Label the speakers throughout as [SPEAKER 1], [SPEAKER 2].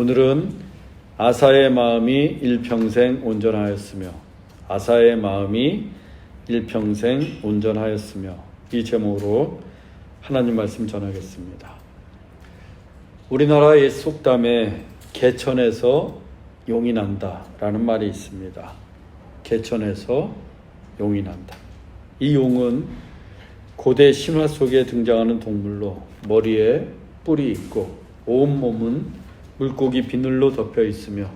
[SPEAKER 1] 오늘은 아사의 마음이 일평생 온전하였으며 아사의 마음이 일평생 온전하였으며 이 제목으로 하나님 말씀 전하겠습니다. 우리나라 옛 속담에 개천에서 용이 난다 라는 말이 있습니다. 개천에서 용이 난다. 이 용은 고대 신화 속에 등장하는 동물로 머리에 뿔이 있고 온몸은 물고기 비늘로 덮여 있으며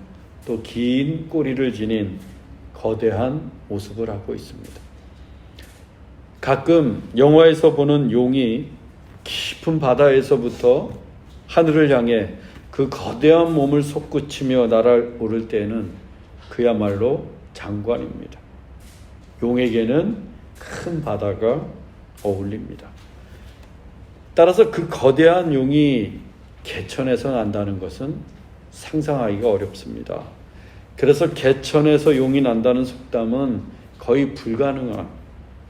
[SPEAKER 1] 또 긴 꼬리를 지닌 거대한 모습을 하고 있습니다. 가끔 영화에서 보는 용이 깊은 바다에서부터 하늘을 향해 그 거대한 몸을 솟구치며 날아오를 때에는 그야말로 장관입니다. 용에게는 큰 바다가 어울립니다. 따라서 그 거대한 용이 개천에서 난다는 것은 상상하기가 어렵습니다. 그래서 개천에서 용이 난다는 속담은 거의 불가능한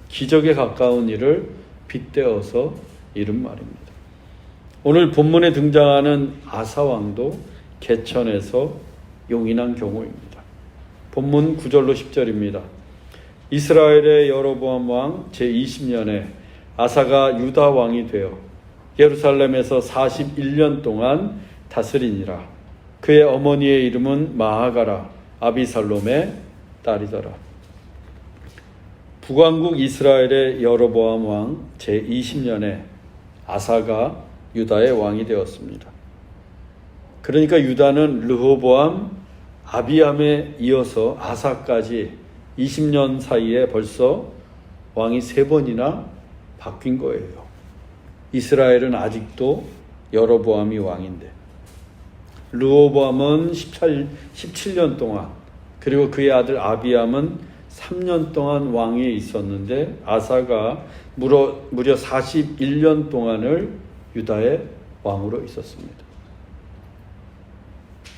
[SPEAKER 1] 기적에 가까운 일을 빗대어서 이른 말입니다. 오늘 본문에 등장하는 아사왕도 개천에서 용이 난 경우입니다. 본문 9절로 10절입니다. 이스라엘의 여로보암 왕 제20년에 아사가 유다 왕이 되어 예루살렘에서 41년 동안 다스리니라. 그의 어머니의 이름은 마아가라 아비살롬의 딸이더라. 북왕국 이스라엘의 여로보암 왕 제20년에 아사가 유다의 왕이 되었습니다. 그러니까 유다는 르호보암, 아비암에 이어서 아사까지 20년 사이에 벌써 왕이 3번이나 바뀐 거예요. 이스라엘은 아직도 여로보암이 왕인데 르호보암은 17년 동안 그리고 그의 아들 아비암은 3년 동안 왕위에 있었는데 아사가 무려 41년 동안을 유다의 왕으로 있었습니다.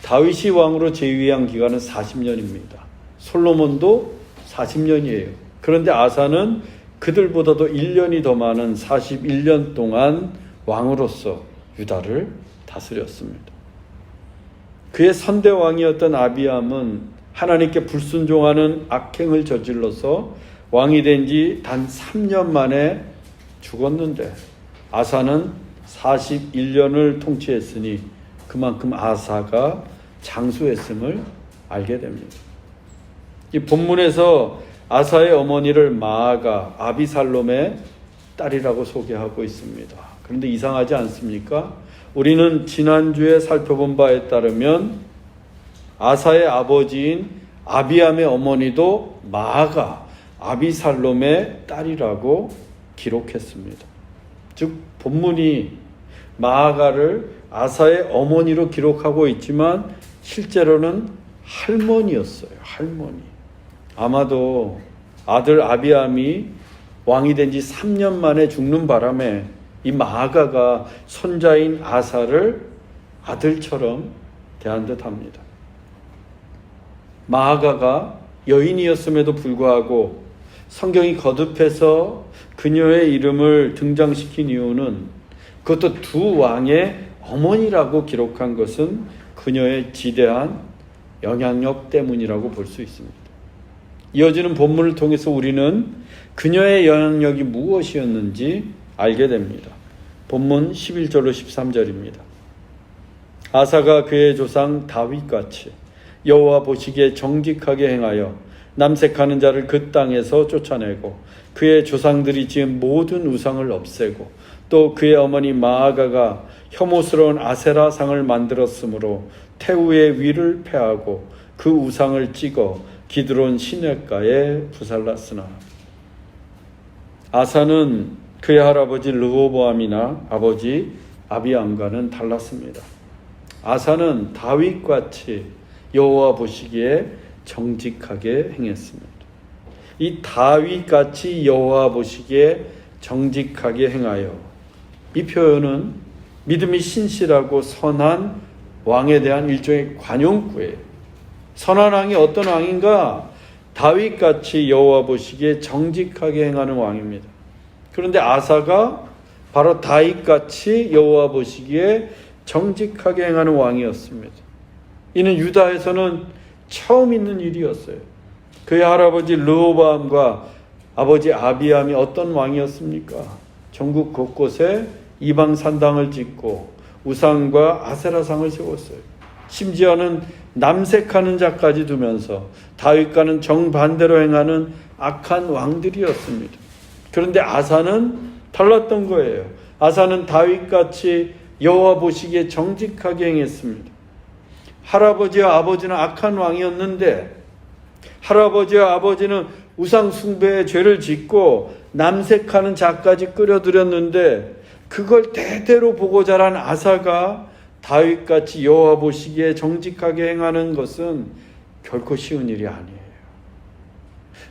[SPEAKER 1] 다윗이 왕으로 재위한 기간은 40년입니다. 솔로몬도 40년이에요. 그런데 아사는 그들보다도 1년이 더 많은 41년 동안 왕으로서 유다를 다스렸습니다. 그의 선대왕이었던 아비암은 하나님께 불순종하는 악행을 저질러서 왕이 된 지 단 3년 만에 죽었는데 아사는 41년을 통치했으니 그만큼 아사가 장수했음을 알게 됩니다. 이 본문에서 아사의 어머니를 마아가 아비살롬의 딸이라고 소개하고 있습니다. 그런데 이상하지 않습니까? 우리는 지난주에 살펴본 바에 따르면 아사의 아버지인 아비암의 어머니도 마아가 아비살롬의 딸이라고 기록했습니다. 즉 본문이 마아가를 아사의 어머니로 기록하고 있지만 실제로는 할머니였어요. 할머니. 아마도 아들 아비암이 왕이 된 지 3년 만에 죽는 바람에 이 마아가가 손자인 아사를 아들처럼 대한 듯합니다. 마아가가 여인이었음에도 불구하고 성경이 거듭해서 그녀의 이름을 등장시킨 이유는 그것도 두 왕의 어머니라고 기록한 것은 그녀의 지대한 영향력 때문이라고 볼 수 있습니다. 이어지는 본문을 통해서 우리는 그녀의 영향력이 무엇이었는지 알게 됩니다. 본문 11절로 13절입니다. 아사가 그의 조상 다윗같이 여호와 보시기에 정직하게 행하여 남색하는 자를 그 땅에서 쫓아내고 그의 조상들이 지은 모든 우상을 없애고 또 그의 어머니 마아가가 혐오스러운 아세라상을 만들었으므로 태우의 위를 패하고 그 우상을 찍어 기드론 시냇가에 부살랐으나 아사는 그의 할아버지 르호보암이나 아버지 아비암과는 달랐습니다. 아사는 다윗같이 여호와 보시기에 정직하게 행했습니다. 이 다윗같이 여호와 보시기에 정직하게 행하여 이 표현은 믿음이 신실하고 선한 왕에 대한 일종의 관용구예요. 선한 왕이 어떤 왕인가? 다윗같이 여호와 보시기에 정직하게 행하는 왕입니다. 그런데 아사가 바로 다윗같이 여호와 보시기에 정직하게 행하는 왕이었습니다. 이는 유다에서는 처음 있는 일이었어요. 그의 할아버지 르호보암과 아버지 아비암이 어떤 왕이었습니까? 전국 곳곳에 이방 산당을 짓고 우상과 아세라상을 세웠어요. 심지어는 남색하는 자까지 두면서 다윗과는 정반대로 행하는 악한 왕들이었습니다. 그런데 아사는 달랐던 거예요. 아사는 다윗같이 여호와 보시기에 정직하게 행했습니다. 할아버지와 아버지는 악한 왕이었는데 할아버지와 아버지는 우상 숭배의 죄를 짓고 남색하는 자까지 끌어들였는데 그걸 대대로 보고 자란 아사가 다윗같이 여호와 보시기에 정직하게 행하는 것은 결코 쉬운 일이 아니에요.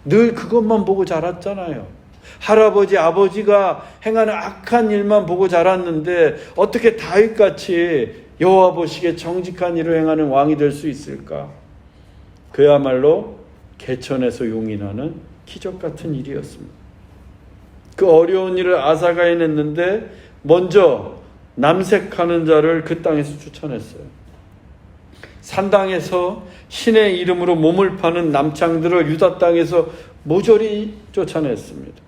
[SPEAKER 1] 늘 그것만 보고 자랐잖아요. 할아버지, 아버지가 행하는 악한 일만 보고 자랐는데 어떻게 다윗같이 여호와 보시기에 정직한 일을 행하는 왕이 될 수 있을까? 그야말로 개천에서 용이 나는 기적 같은 일이었습니다. 그 어려운 일을 아사가 해냈는데 먼저 남색하는 자를 그 땅에서 추천했어요. 산당에서 신의 이름으로 몸을 파는 남창들을 유다 땅에서 모조리 쫓아냈습니다.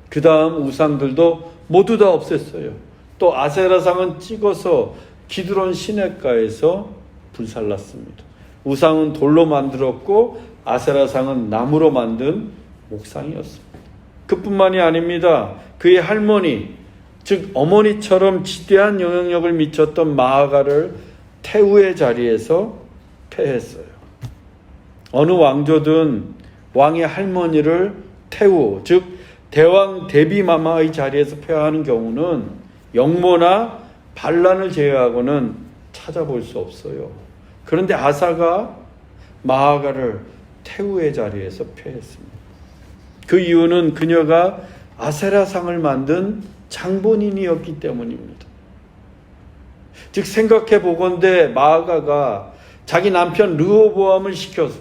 [SPEAKER 1] 그 다음 우상들도 모두 다 없앴어요. 또 아세라상은 찍어서 기드론 시냇가에서 불살랐습니다. 우상은 돌로 만들었고 아세라상은 나무로 만든 목상이었습니다. 그뿐만이 아닙니다. 그의 할머니, 즉 어머니처럼 지대한 영향력을 미쳤던 마아가를 태우의 자리에서 폐했어요. 어느 왕조든 왕의 할머니를 태우, 즉 대왕 데비마마의 자리에서 폐하는 경우는 영모나 반란을 제외하고는 찾아볼 수 없어요. 그런데 아사가 마아가를 태우의 자리에서 폐했습니다. 그 이유는 그녀가 아세라상을 만든 장본인이었기 때문입니다. 즉 생각해 보건대 마아가가 자기 남편 르호보암을 시켜서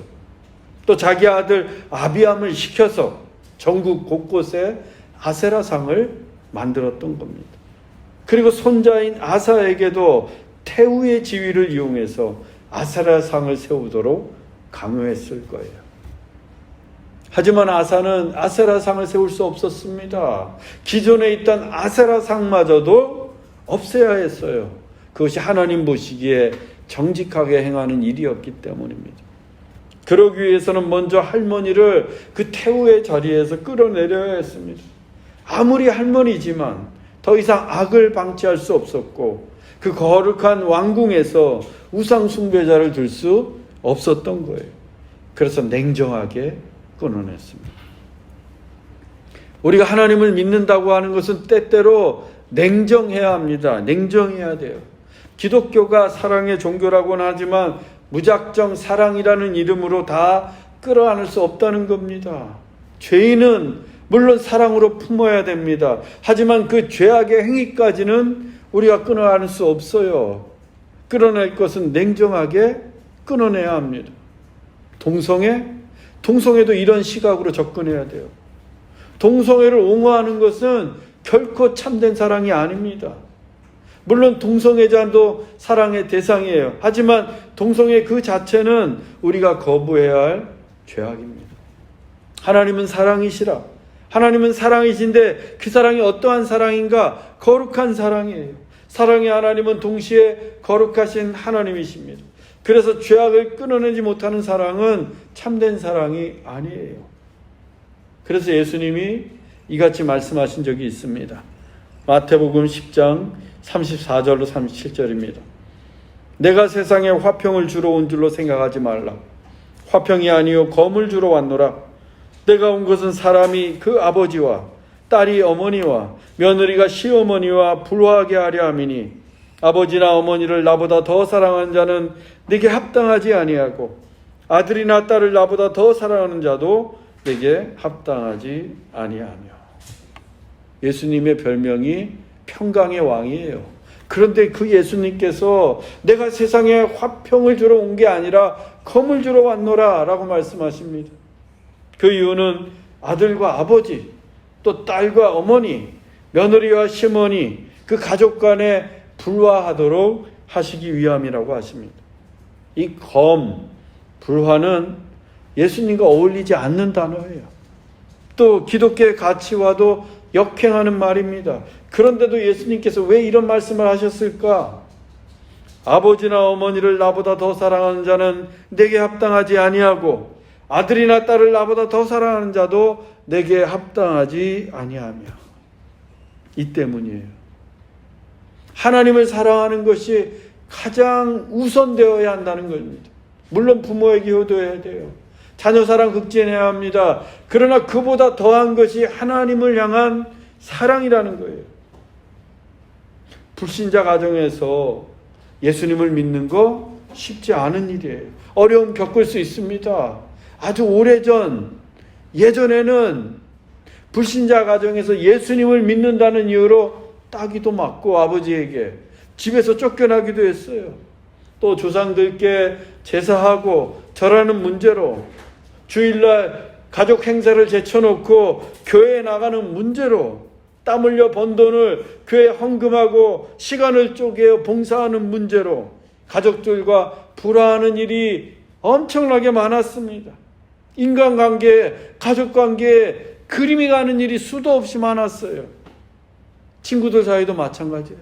[SPEAKER 1] 또 자기 아들 아비암을 시켜서 전국 곳곳에 아세라상을 만들었던 겁니다. 그리고 손자인 아사에게도 태우의 지위를 이용해서 아세라상을 세우도록 강요했을 거예요. 하지만 아사는 아세라상을 세울 수 없었습니다. 기존에 있던 아세라상마저도 없애야 했어요. 그것이 하나님 보시기에 정직하게 행하는 일이었기 때문입니다. 그러기 위해서는 먼저 할머니를 그 태우의 자리에서 끌어내려야 했습니다. 아무리 할머니지만 더 이상 악을 방치할 수 없었고 그 거룩한 왕궁에서 우상 숭배자를 둘 수 없었던 거예요. 그래서 냉정하게 끊어냈습니다. 우리가 하나님을 믿는다고 하는 것은 때때로 냉정해야 합니다. 냉정해야 돼요. 기독교가 사랑의 종교라고는 하지만 무작정 사랑이라는 이름으로 다 끌어안을 수 없다는 겁니다. 죄인은 물론 사랑으로 품어야 됩니다. 하지만 그 죄악의 행위까지는 우리가 끊어안을 수 없어요. 끌어낼 것은 냉정하게 끊어내야 합니다. 동성애도 이런 시각으로 접근해야 돼요. 동성애를 옹호하는 것은 결코 참된 사랑이 아닙니다. 물론 동성애자도 사랑의 대상이에요. 하지만 동성애 그 자체는 우리가 거부해야 할 죄악입니다. 하나님은 사랑이시라. 하나님은 사랑이신데 그 사랑이 어떠한 사랑인가? 거룩한 사랑이에요. 사랑의 하나님은 동시에 거룩하신 하나님이십니다. 그래서 죄악을 끊어내지 못하는 사랑은 참된 사랑이 아니에요. 그래서 예수님이 이같이 말씀하신 적이 있습니다. 마태복음 10장 34절로 37절입니다. 내가 세상에 화평을 주러 온 줄로 생각하지 말라. 화평이 아니요 검을 주러 왔노라. 내가 온 것은 사람이 그 아버지와 딸이 어머니와 며느리가 시어머니와 불화하게 하려 함이니 아버지나 어머니를 나보다 더 사랑하는 자는 내게 합당하지 아니하고 아들이나 딸을 나보다 더 사랑하는 자도 내게 합당하지 아니하며. 예수님의 별명이 평강의 왕이에요. 그런데 그 예수님께서 내가 세상에 화평을 주러 온 게 아니라 검을 주러 왔노라 라고 말씀하십니다. 그 이유는 아들과 아버지, 또 딸과 어머니, 며느리와 시어머니, 그 가족 간에 불화하도록 하시기 위함이라고 하십니다. 이 검, 불화는 예수님과 어울리지 않는 단어예요. 또 기독교의 가치와도 역행하는 말입니다. 그런데도 예수님께서 왜 이런 말씀을 하셨을까? 아버지나 어머니를 나보다 더 사랑하는 자는 내게 합당하지 아니하고 아들이나 딸을 나보다 더 사랑하는 자도 내게 합당하지 아니하며. 이 때문이에요. 하나님을 사랑하는 것이 가장 우선되어야 한다는 겁니다. 물론 부모에게 효도해야 돼요. 자녀 사랑 극진해야 합니다. 그러나 그보다 더한 것이 하나님을 향한 사랑이라는 거예요. 불신자 가정에서 예수님을 믿는 거 쉽지 않은 일이에요. 어려움 겪을 수 있습니다. 아주 오래전, 예전에는 불신자 가정에서 예수님을 믿는다는 이유로 따기도 맞고 아버지에게 집에서 쫓겨나기도 했어요. 또 조상들께 제사하고 절하는 문제로 주일날 가족 행사를 제쳐놓고 교회에 나가는 문제로 땀 흘려 번 돈을 교회에 헌금하고 시간을 쪼개어 봉사하는 문제로 가족들과 불화하는 일이 엄청나게 많았습니다. 인간관계, 가족관계에 그림이 가는 일이 수도 없이 많았어요. 친구들 사이도 마찬가지예요.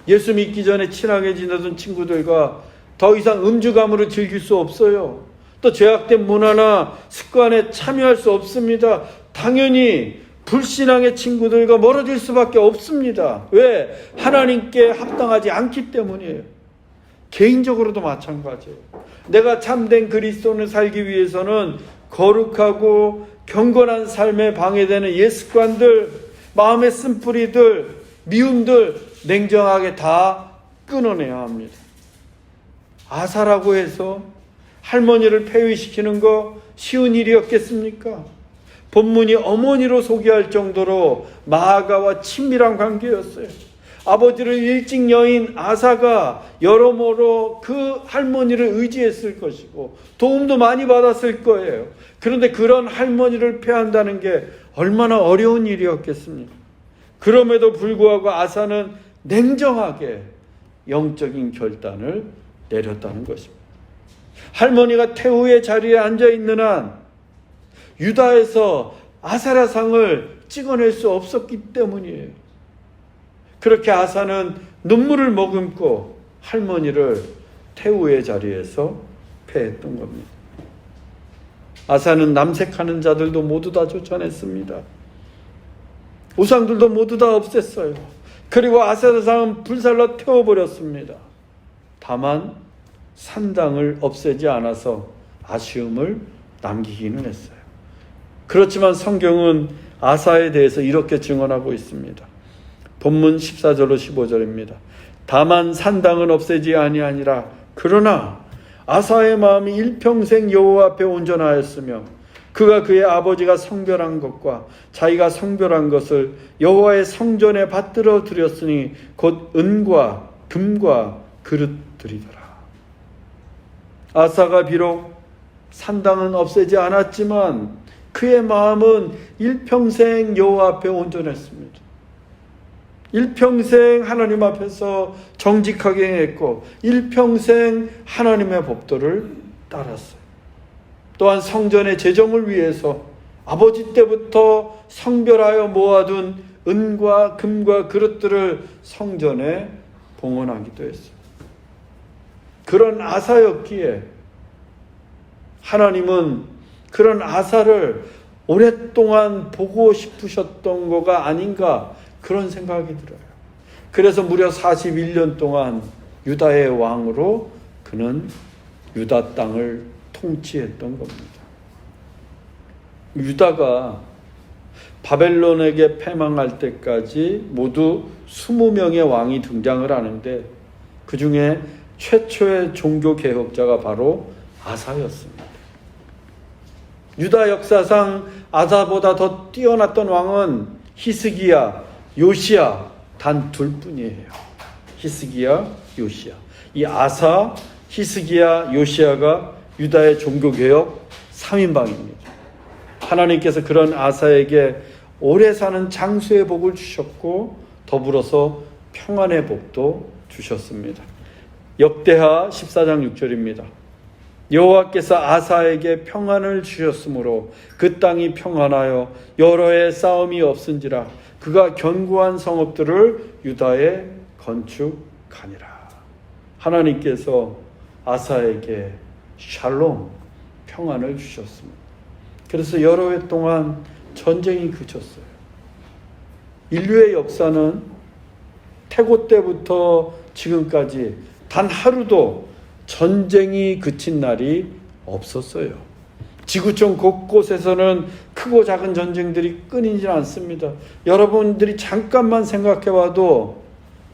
[SPEAKER 1] 예수 믿기 전에 친하게 지내던 친구들과 더 이상 음주가무를 즐길 수 없어요. 또 죄악된 문화나 습관에 참여할 수 없습니다. 당연히 불신앙의 친구들과 멀어질 수밖에 없습니다. 왜? 하나님께 합당하지 않기 때문이에요. 개인적으로도 마찬가지예요. 내가 참된 그리스도인을 살기 위해서는 거룩하고 경건한 삶에 방해되는 옛 습관들, 마음의 쓴뿌리들, 미움들 냉정하게 다 끊어내야 합니다. 아사라고 해서 할머니를 폐위시키는 거 쉬운 일이었겠습니까? 본문이 어머니로 소개할 정도로 마아가와 친밀한 관계였어요. 아버지를 일찍 여인 아사가 여러모로 그 할머니를 의지했을 것이고 도움도 많이 받았을 거예요. 그런데 그런 할머니를 폐한다는 게 얼마나 어려운 일이었겠습니까? 그럼에도 불구하고 아사는 냉정하게 영적인 결단을 내렸다는 것입니다. 할머니가 태후의 자리에 앉아있는 한 유다에서 아사라상을 찍어낼 수 없었기 때문이에요. 그렇게 아사는 눈물을 머금고 할머니를 태후의 자리에서 폐했던 겁니다. 아사는 남색하는 자들도 모두 다 쫓아냈습니다. 우상들도 모두 다 없앴어요. 그리고 아사라상은 불살라 태워버렸습니다. 다만 산당을 없애지 않아서 아쉬움을 남기기는 했어요. 그렇지만 성경은 아사에 대해서 이렇게 증언하고 있습니다. 본문 14절로 15절입니다. 다만 산당은 없애지 아니하니라. 그러나 아사의 마음이 일평생 여호와 앞에 온전하였으며 그가 그의 아버지가 성별한 것과 자기가 성별한 것을 여호와의 성전에 받들어 드렸으니 곧 은과 금과 그릇들이더라. 아사가 비록 산당은 없애지 않았지만 그의 마음은 일평생 여호와 앞에 온전했습니다. 일평생 하나님 앞에서 정직하게 행했고 일평생 하나님의 법도를 따랐어요. 또한 성전의 재정을 위해서 아버지 때부터 성별하여 모아둔 은과 금과 그릇들을 성전에 봉헌하기도 했어요. 그런 아사였기에 하나님은 그런 아사를 오랫동안 보고 싶으셨던 거가 아닌가 그런 생각이 들어요. 그래서 무려 41년 동안 유다의 왕으로 그는 유다 땅을 통치했던 겁니다. 유다가 바벨론에게 패망할 때까지 모두 20명의 왕이 등장을 하는데 그 중에 최초의 종교 개혁자가 바로 아사였습니다. 유다 역사상 아사보다 더 뛰어났던 왕은 히스기야, 요시야 단 둘뿐이에요. 히스기야, 요시야. 이 아사, 히스기야, 요시야가 유다의 종교개혁 3인방입니다. 하나님께서 그런 아사에게 오래 사는 장수의 복을 주셨고 더불어서 평안의 복도 주셨습니다. 역대하 14장 6절입니다. 여호와께서 아사에게 평안을 주셨으므로 그 땅이 평안하여 여러 해 싸움이 없은지라 그가 견고한 성읍들을 유다에 건축하니라. 하나님께서 아사에게 샬롬, 평안을 주셨습니다. 그래서 여러 해 동안 전쟁이 그쳤어요. 인류의 역사는 태고 때부터 지금까지 단 하루도 전쟁이 그친 날이 없었어요. 지구촌 곳곳에서는 크고 작은 전쟁들이 끊이지 않습니다. 여러분들이 잠깐만 생각해 봐도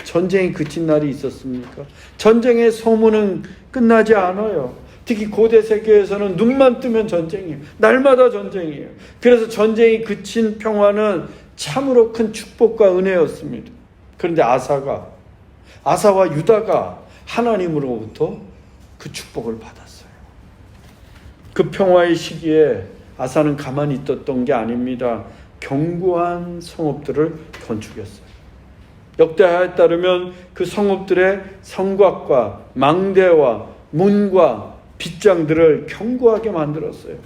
[SPEAKER 1] 전쟁이 그친 날이 있었습니까? 전쟁의 소문은 끝나지 않아요. 특히 고대 세계에서는 눈만 뜨면 전쟁이에요. 날마다 전쟁이에요. 그래서 전쟁이 그친 평화는 참으로 큰 축복과 은혜였습니다. 그런데 아사와 유다가 하나님으로부터 그 축복을 받았어요. 그 평화의 시기에 아사는 가만히 있었던 게 아닙니다. 견고한 성읍들을 건축했어요. 역대하에 따르면 그 성읍들의 성곽과 망대와 문과 빗장들을 견고하게 만들었어요.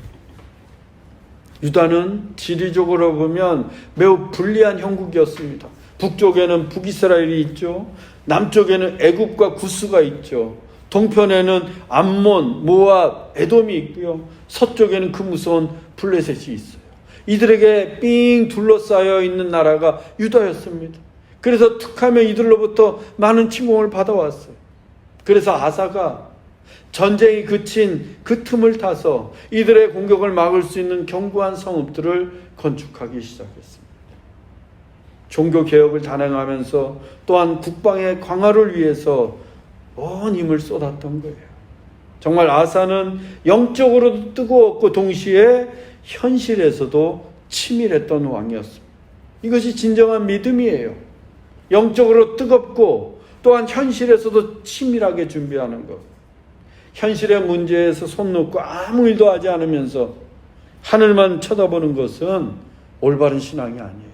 [SPEAKER 1] 유다는 지리적으로 보면 매우 불리한 형국이었습니다. 북쪽에는 북이스라엘이 있죠. 남쪽에는 애굽과 구스가 있죠. 동편에는 암몬, 모압, 에돔이 있고요. 서쪽에는 그 무서운 블레셋이 있어요. 이들에게 삥 둘러싸여 있는 나라가 유다였습니다. 그래서 툭하면 이들로부터 많은 침공을 받아왔어요. 그래서 아사가 전쟁이 그친 그 틈을 타서 이들의 공격을 막을 수 있는 견고한 성읍들을 건축하기 시작했습니다. 종교개혁을 단행하면서 또한 국방의 강화를 위해서 온 힘을 쏟았던 거예요. 정말 아사는 영적으로도 뜨거웠고 동시에 현실에서도 치밀했던 왕이었습니다. 이것이 진정한 믿음이에요. 영적으로 뜨겁고 또한 현실에서도 치밀하게 준비하는 것. 현실의 문제에서 손 놓고 아무 일도 하지 않으면서 하늘만 쳐다보는 것은 올바른 신앙이 아니에요.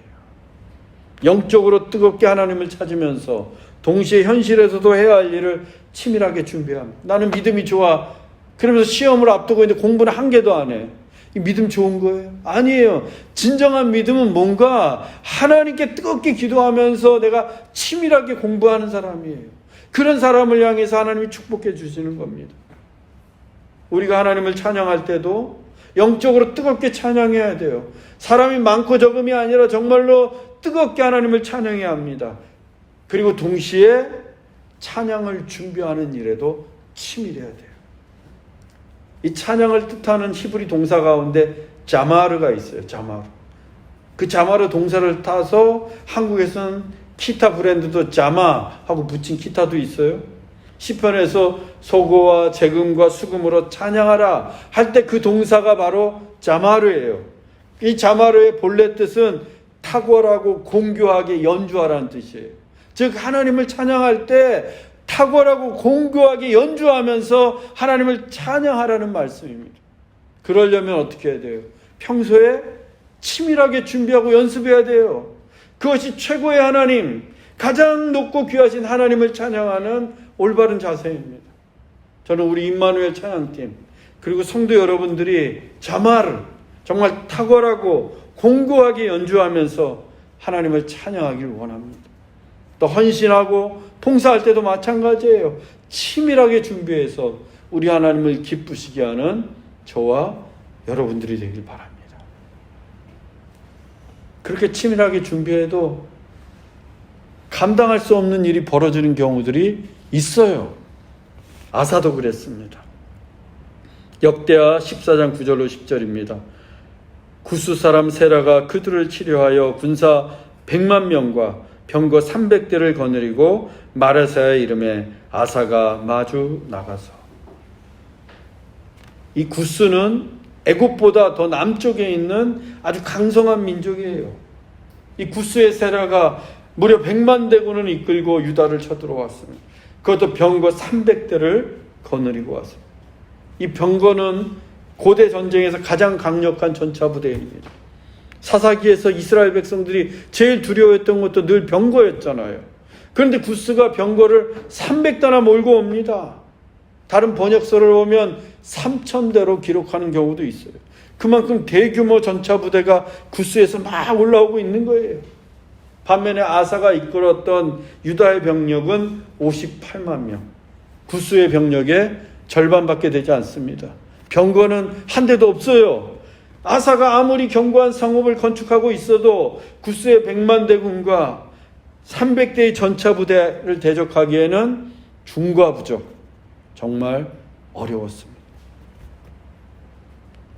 [SPEAKER 1] 영적으로 뜨겁게 하나님을 찾으면서 동시에 현실에서도 해야 할 일을 치밀하게 준비합니다. 나는 믿음이 좋아. 그러면서 시험을 앞두고 있는데 공부는 한 개도 안 해. 이 믿음 좋은 거예요? 아니에요. 진정한 믿음은 뭔가 하나님께 뜨겁게 기도하면서 내가 치밀하게 공부하는 사람이에요. 그런 사람을 향해서 하나님이 축복해 주시는 겁니다. 우리가 하나님을 찬양할 때도 영적으로 뜨겁게 찬양해야 돼요. 사람이 많고 적음이 아니라 정말로 뜨겁게 하나님을 찬양해야 합니다. 그리고 동시에 찬양을 준비하는 일에도 치밀해야 돼요. 이 찬양을 뜻하는 히브리 동사 가운데 자마르가 있어요. 자마르. 그 자마르 동사를 타서 한국에서는 기타 브랜드도 자마하고 붙인 기타도 있어요. 시편에서 소고와 재금과 수금으로 찬양하라 할 때 그 동사가 바로 자마르예요. 이 자마르의 본래 뜻은 탁월하고 공교하게 연주하라는 뜻이에요. 즉 하나님을 찬양할 때 탁월하고 공교하게 연주하면서 하나님을 찬양하라는 말씀입니다. 그러려면 어떻게 해야 돼요? 평소에 치밀하게 준비하고 연습해야 돼요. 그것이 최고의 하나님, 가장 높고 귀하신 하나님을 찬양하는 올바른 자세입니다. 저는 우리 임마누엘 찬양팀 그리고 성도 여러분들이 자마르 정말 탁월하고 공고하게 연주하면서 하나님을 찬양하길 원합니다. 또 헌신하고 봉사할 때도 마찬가지예요. 치밀하게 준비해서 우리 하나님을 기쁘시게 하는 저와 여러분들이 되길 바랍니다. 그렇게 치밀하게 준비해도 감당할 수 없는 일이 벌어지는 경우들이 있어요. 아사도 그랬습니다. 역대하 14장 9절로 10절입니다. 구스 사람 세라가 그들을 치료하여 군사 100만 명과 병거 300대를 거느리고 마레사의 이름에 아사가 마주 나가서. 이 구스는 애굽보다 더 남쪽에 있는 아주 강성한 민족이에요. 이 구스의 세라가 무려 100만 대군을 이끌고 유다를 쳐들어왔습니다. 그것도 병거 300대를 거느리고 왔습니다. 이 병거는 고대 전쟁에서 가장 강력한 전차 부대입니다. 사사기에서 이스라엘 백성들이 제일 두려워했던 것도 늘 병거였잖아요. 그런데 구스가 병거를 300대나 몰고 옵니다. 다른 번역서를 보면 3,000대로 기록하는 경우도 있어요. 그만큼 대규모 전차 부대가 구스에서 막 올라오고 있는 거예요. 반면에 아사가 이끌었던 유다의 병력은 58만 명. 구스의 병력의 절반밖에 되지 않습니다. 병거는 한 대도 없어요. 아사가 아무리 견고한 성읍을 건축하고 있어도 구스의 100만 대군과 300대의 전차 부대를 대적하기에는 중과부족, 정말 어려웠습니다.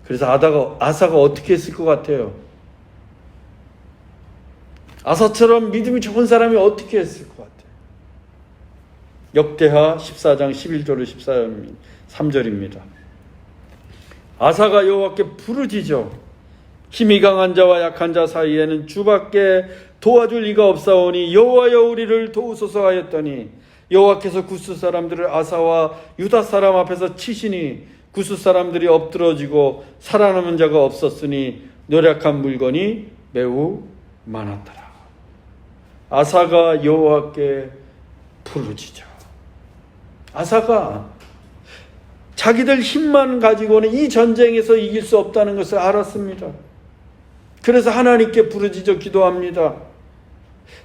[SPEAKER 1] 그래서 아사가 어떻게 했을 것 같아요? 아사처럼 믿음이 좋은 사람이 어떻게 했을 것 같아요? 역대하 14장 11절로 13절입니다. 아사가 여호와께 부르짖어 힘이 강한 자와 약한 자 사이에는 주밖에 도와줄 리가 없사오니 여호와여 우리를 도우소서 하였더니 여호와께서 구스 사람들을 아사와 유다 사람 앞에서 치시니 구스 사람들이 엎드러지고 살아남은 자가 없었으니 노력한 물건이 매우 많았더라. 아사가 여호와께 부르짖어. 아사가 자기들 힘만 가지고는 이 전쟁에서 이길 수 없다는 것을 알았습니다. 그래서 하나님께 부르짖어 기도합니다.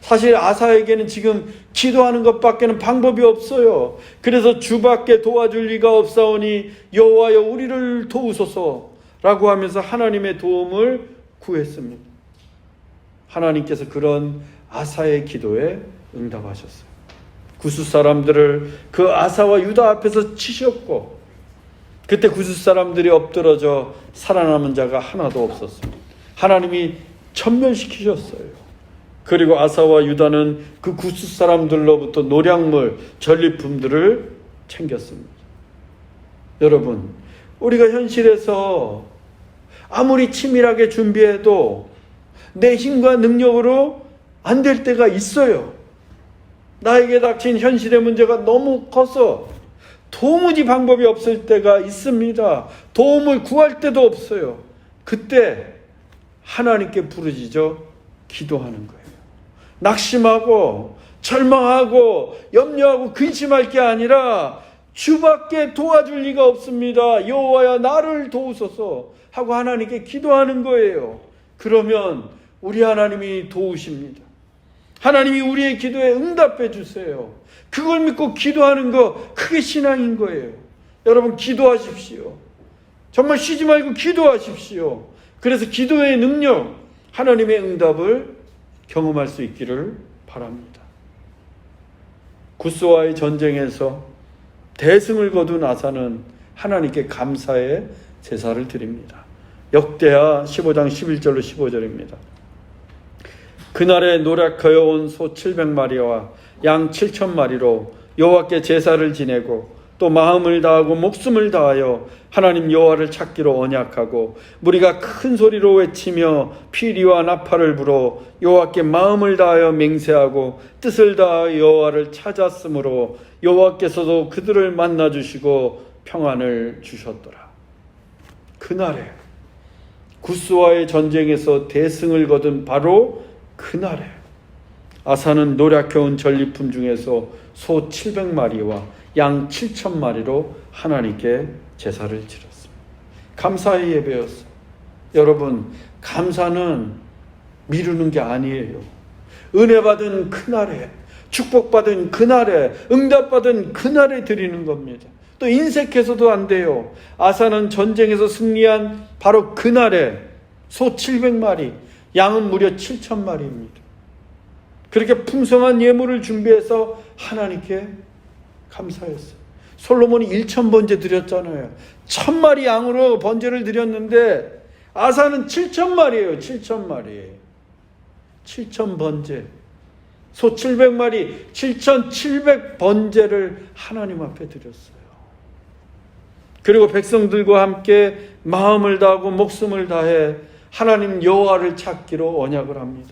[SPEAKER 1] 사실 아사에게는 지금 기도하는 것밖에는 방법이 없어요. 그래서 주밖에 도와줄 리가 없사오니 여호와여 우리를 도우소서라고 하면서 하나님의 도움을 구했습니다. 하나님께서 그런 아사의 기도에 응답하셨어요. 구스 사람들을 그 아사와 유다 앞에서 치셨고, 그때 구스 사람들이 엎드러져 살아남은 자가 하나도 없었습니다. 하나님이 천면시키셨어요. 그리고 아사와 유다는 그 구스 사람들로부터 노략물, 전리품들을 챙겼습니다. 여러분, 우리가 현실에서 아무리 치밀하게 준비해도 내 힘과 능력으로 안 될 때가 있어요. 나에게 닥친 현실의 문제가 너무 커서 도무지 방법이 없을 때가 있습니다. 도움을 구할 때도 없어요. 그때 하나님께 부르짖어 기도하는 거예요. 낙심하고 절망하고 염려하고 근심할 게 아니라 주밖에 도와줄 리가 없습니다. 여호와야 나를 도우소서 하고 하나님께 기도하는 거예요. 그러면 우리 하나님이 도우십니다. 하나님이 우리의 기도에 응답해 주세요. 그걸 믿고 기도하는 거, 그게 신앙인 거예요. 여러분 기도하십시오. 정말 쉬지 말고 기도하십시오. 그래서 기도의 능력, 하나님의 응답을 경험할 수 있기를 바랍니다. 구스와의 전쟁에서 대승을 거둔 아사는 하나님께 감사의 제사를 드립니다. 역대하 15장 11절로 15절입니다. 그날에 노력하여 온 소 700마리와 양 7,000마리로 여호와께 제사를 지내고 또 마음을 다하고 목숨을 다하여 하나님 여호와를 찾기로 언약하고 무리가 큰 소리로 외치며 피리와 나팔을 불어 여호와께 마음을 다하여 맹세하고 뜻을 다하여 여호와를 찾았으므로 여호와께서도 그들을 만나 주시고 평안을 주셨더라. 그날에 구스와의 전쟁에서 대승을 거둔 바로 그날에 아사는 노력해온 전리품 중에서 소 700마리와 양 7,000마리로 하나님께 제사를 지렸습니다. 감사의 예배였어요. 여러분, 감사는 미루는 게 아니에요. 은혜 받은 그날에, 축복받은 그날에, 응답받은 그날에 드리는 겁니다. 또 인색해서도 안 돼요. 아사는 전쟁에서 승리한 바로 그날에 소 700마리, 양은 무려 7,000마리입니다. 그렇게 풍성한 예물을 준비해서 하나님께 감사했어요. 솔로몬이 1,000번제 드렸잖아요. 1,000마리 양으로 번제를 드렸는데 아사는 7,000마리예요. 7,000마리. 7,000번제. 소 700마리, 7,700번제를 하나님 앞에 드렸어요. 그리고 백성들과 함께 마음을 다하고 목숨을 다해 하나님 여호와를 찾기로 언약을 합니다.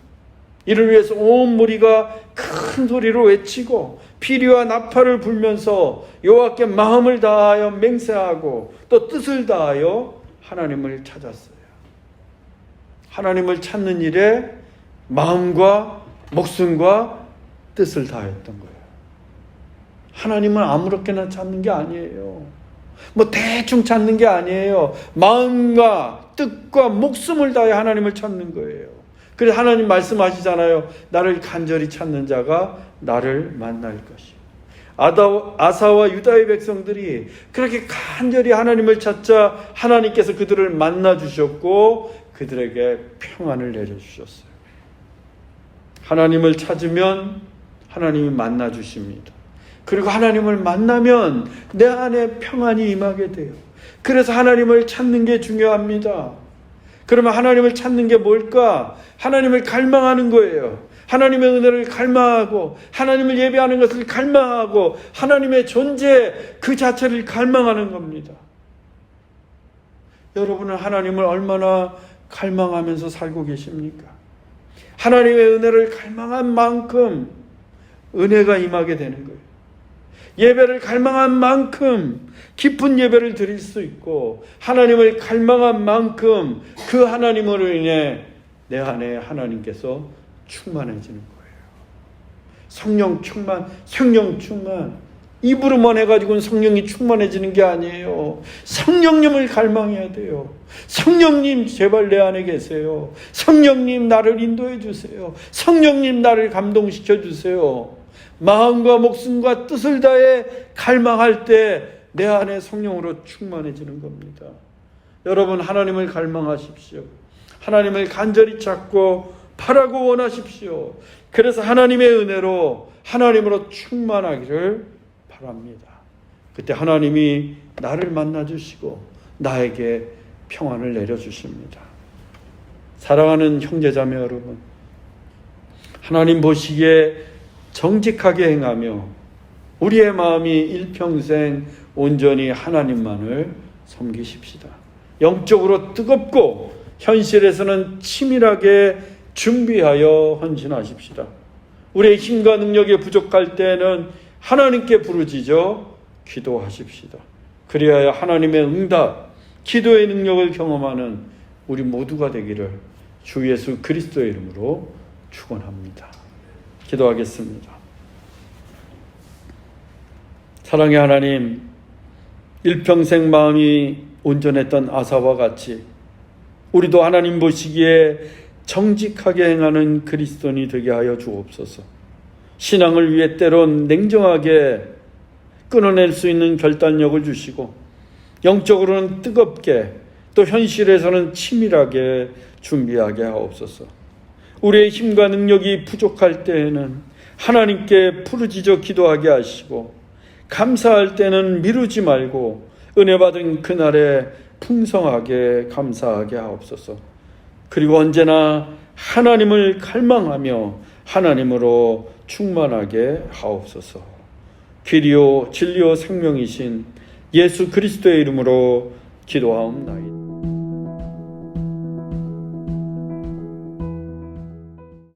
[SPEAKER 1] 이를 위해서 온 무리가 큰 소리로 외치고 피리와 나팔을 불면서 여호와께 마음을 다하여 맹세하고 또 뜻을 다하여 하나님을 찾았어요. 하나님을 찾는 일에 마음과 목숨과 뜻을 다했던 거예요. 하나님은 아무렇게나 찾는 게 아니에요. 뭐 대충 찾는 게 아니에요. 마음과 뜻과 목숨을 다해 하나님을 찾는 거예요. 그래서 하나님 말씀하시잖아요. 나를 간절히 찾는 자가 나를 만날 것이요. 아사와 유다의 백성들이 그렇게 간절히 하나님을 찾자 하나님께서 그들을 만나 주셨고 그들에게 평안을 내려주셨어요. 하나님을 찾으면 하나님이 만나 주십니다. 그리고 하나님을 만나면 내 안에 평안이 임하게 돼요. 그래서 하나님을 찾는 게 중요합니다. 그러면 하나님을 찾는 게 뭘까? 하나님을 갈망하는 거예요. 하나님의 은혜를 갈망하고 하나님을 예배하는 것을 갈망하고 하나님의 존재 그 자체를 갈망하는 겁니다. 여러분은 하나님을 얼마나 갈망하면서 살고 계십니까? 하나님의 은혜를 갈망한 만큼 은혜가 임하게 되는 거예요. 예배를 갈망한 만큼 깊은 예배를 드릴 수 있고 하나님을 갈망한 만큼 그 하나님으로 인해 내 안에 하나님께서 충만해지는 거예요. 성령 충만 입으로만 해가지고는 성령이 충만해지는 게 아니에요. 성령님을 갈망해야 돼요. 성령님 제발 내 안에 계세요. 성령님 나를 인도해 주세요. 성령님 나를 감동시켜 주세요. 마음과 목숨과 뜻을 다해 갈망할 때 내 안에 성령으로 충만해지는 겁니다. 여러분 하나님을 갈망하십시오. 하나님을 간절히 찾고 바라고 원하십시오. 그래서 하나님의 은혜로 하나님으로 충만하기를 바랍니다. 그때 하나님이 나를 만나주시고 나에게 평안을 내려주십니다. 사랑하는 형제자매 여러분, 하나님 보시기에 정직하게 행하며 우리의 마음이 일평생 온전히 하나님만을 섬기십시다. 영적으로 뜨겁고 현실에서는 치밀하게 준비하여 헌신하십시다. 우리의 힘과 능력이 부족할 때는 하나님께 부르짖어 기도하십시다. 그리하여 하나님의 응답, 기도의 능력을 경험하는 우리 모두가 되기를 주 예수 그리스도의 이름으로 축원합니다. 기도하겠습니다. 사랑의 하나님, 일평생 마음이 온전했던 아사와 같이 우리도 하나님 보시기에 정직하게 행하는 그리스도인이 되게 하여 주옵소서. 신앙을 위해 때론 냉정하게 끊어낼 수 있는 결단력을 주시고 영적으로는 뜨겁게 또 현실에서는 치밀하게 준비하게 하옵소서. 우리의 힘과 능력이 부족할 때에는 하나님께 부르짖어 기도하게 하시고 감사할 때는 미루지 말고 은혜 받은 그날에 풍성하게 감사하게 하옵소서. 그리고 언제나 하나님을 갈망하며 하나님으로 충만하게 하옵소서. 길이요 진리요 생명이신 예수 그리스도의 이름으로 기도하옵나이다.